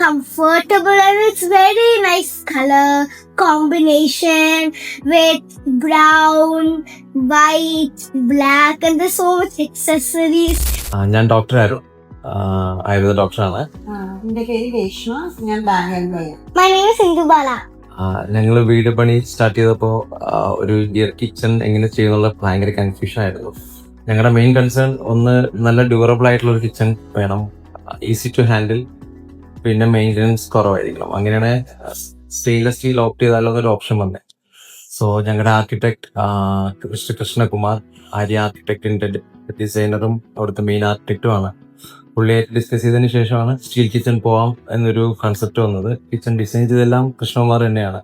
comfortable and it's very nice color combination with brown, white, black and there's so much accessories. ഞാൻ doctor Arun, Ayurveda ഡോക്ടറാണ്. എന്റെ പേര് രേഷ്മ, ഞാൻ ബാംഗ്ലൂരിലാണ്. My name is Sindhu Bala. ഞങ്ങൾ വീട് പണി സ്റ്റാർട്ട് ചെയ്തപ്പോൾ ഒരു കിച്ചൺ എങ്ങനെ ചെയ്യുന്നുള്ള ഭയങ്കര കൺഫ്യൂഷൻ ആയിരുന്നു. ഞങ്ങളുടെ മെയിൻ കൺസേൺ ഒന്ന് നല്ല ഡ്യൂറബിൾ ആയിട്ടുള്ള ഒരു കിച്ചൺ വേണം, ഈസി ടു ഹാൻഡിൽ, പിന്നെ മെയിൻ്റനൻസ് കുറവായിരിക്കണം. അങ്ങനെയാണ് സ്റ്റെയിൻലെസ് സ്റ്റീൽ ഓപ്റ്റ് ചെയ്താലോ എന്നൊരു ഓപ്ഷൻ വന്നത്. സോ ഞങ്ങളുടെ ആർക്കിടെക്ട് കൃഷ്ണകുമാർ, ആര്യ ആർക്കിടെക്റ്റിന്റെ ഡിസൈനറും അവിടുത്തെ മെയിൻ ആർക്കിടെക്റ്റുമാണ്. പുള്ളിയായിട്ട് ഡിസ്കസ് ചെയ്തതിന് ശേഷമാണ് സ്റ്റീൽ കിച്ചൺ പോവാം എന്നൊരു കൺസെപ്റ്റ് വന്നത്. കിച്ചൺ ഡിസൈൻ ചെയ്തെല്ലാം കൃഷ്ണകുമാർ തന്നെയാണ്.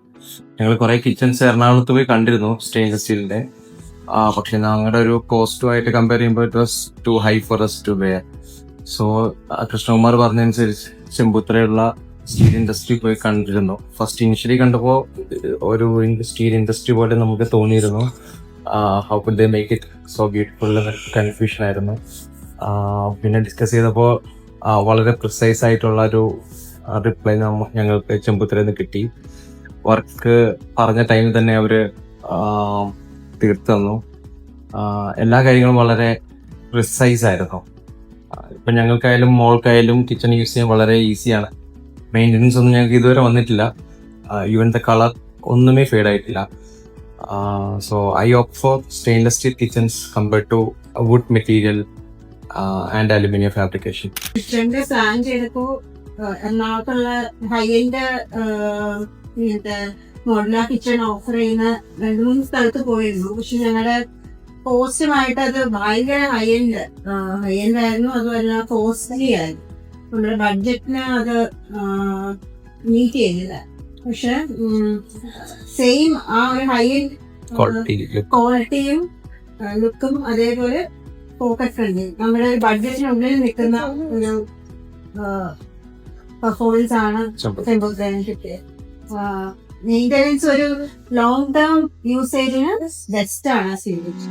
ഞങ്ങൾ കുറെ കിച്ചൺസ് എറണാകുളത്ത് പോയി കണ്ടിരുന്നു സ്റ്റെയിൻലെസ് സ്റ്റീലിന്റെ. പക്ഷെ ഞങ്ങളുടെ ഒരു കോസ്റ്റുമായിട്ട് കമ്പയർ ചെയ്യുമ്പോൾ it was too high for us to bear. So Krishnakumar പറഞ്ഞതനുസരിച്ച് ചെമ്പുത്രയുള്ള സ്റ്റീൽ ഇൻഡസ്ട്രി പോയി കണ്ടിരുന്നു. ഫസ്റ്റ് ഇനിഷ്യലി കണ്ടപ്പോൾ ഒരു സ്റ്റീൽ ഇൻഡസ്ട്രി പോലെ നമുക്ക് തോന്നിയിരുന്നു. How could they make it so beautiful എന്നൊരു കൺഫ്യൂഷൻ ആയിരുന്നു. പിന്നെ ഡിസ്കസ് ചെയ്തപ്പോൾ വളരെ പ്രിസൈസ് ആയിട്ടുള്ള ഒരു റിപ്ലൈ ഞങ്ങൾക്ക് ചെമ്പുത്രയിൽ നിന്ന് കിട്ടി. വർക്ക് പറഞ്ഞ ടൈമിൽ തന്നെ അവർ തീർത്തു തന്നു. എല്ലാ കാര്യങ്ങളും വളരെ പ്രിസൈസ് ആയിരുന്നു. ഇപ്പം ഞങ്ങൾക്കായാലും മോൾക്കായാലും കിച്ചൺ യൂസ് ചെയ്യാൻ വളരെ ഈസിയാണ്. മെയിൻ്റനൻസ് ഒന്നും ഞങ്ങൾക്ക് ഇതുവരെ വന്നിട്ടില്ല. ഈവൻ ദ കളർ ഒന്നുമേ ഫെയ്ഡ് ആയിട്ടില്ല. So I opt for stainless steel kitchens compared to wood material and aluminium fabrication. കിച്ചണിന്റെ പ്ലാൻ ചെയ്തപ്പോ എറണാകുളത്തുള്ള ഹൈ-എൻഡ് മോഡുലാർ കിച്ചൺ ഓഫർ ചെയ്യുന്ന 2-3 സ്ഥലത്ത് പോയിരുന്നു. പക്ഷെ ഞങ്ങളുടെ കോസ്റ്റുമായിട്ട് അത് ഭയങ്കര ഹൈ-എൻഡ് ആയിരുന്നു. അതുമല്ല കോസ്റ്റ്ലി ആയിരുന്നു. നമ്മുടെ ബഡ്ജറ്റിന് അത് മീറ്റ് ചെയ്തില്ല. പക്ഷെ സെയിം ആ ഒരു ഹൈ-എൻഡ് ക്വാളിറ്റിയും ലുക്കും അതേപോലെ പോക്കറ്റ് ഫ്രണ്ട്ലി നമ്മുടെ ബഡ്ജറ്റിനുള്ളിൽ നിൽക്കുന്ന ഒരു പെർഫോമൻസ് ആണ് ചെമ്പുത്രയിൽ കിട്ടിയത്. മെയിൻ്റനൻസ് ഒരു ലോങ് ടേം യൂസേജിന് ബെസ്റ്റ് ആണ് ആ സീരീസ്.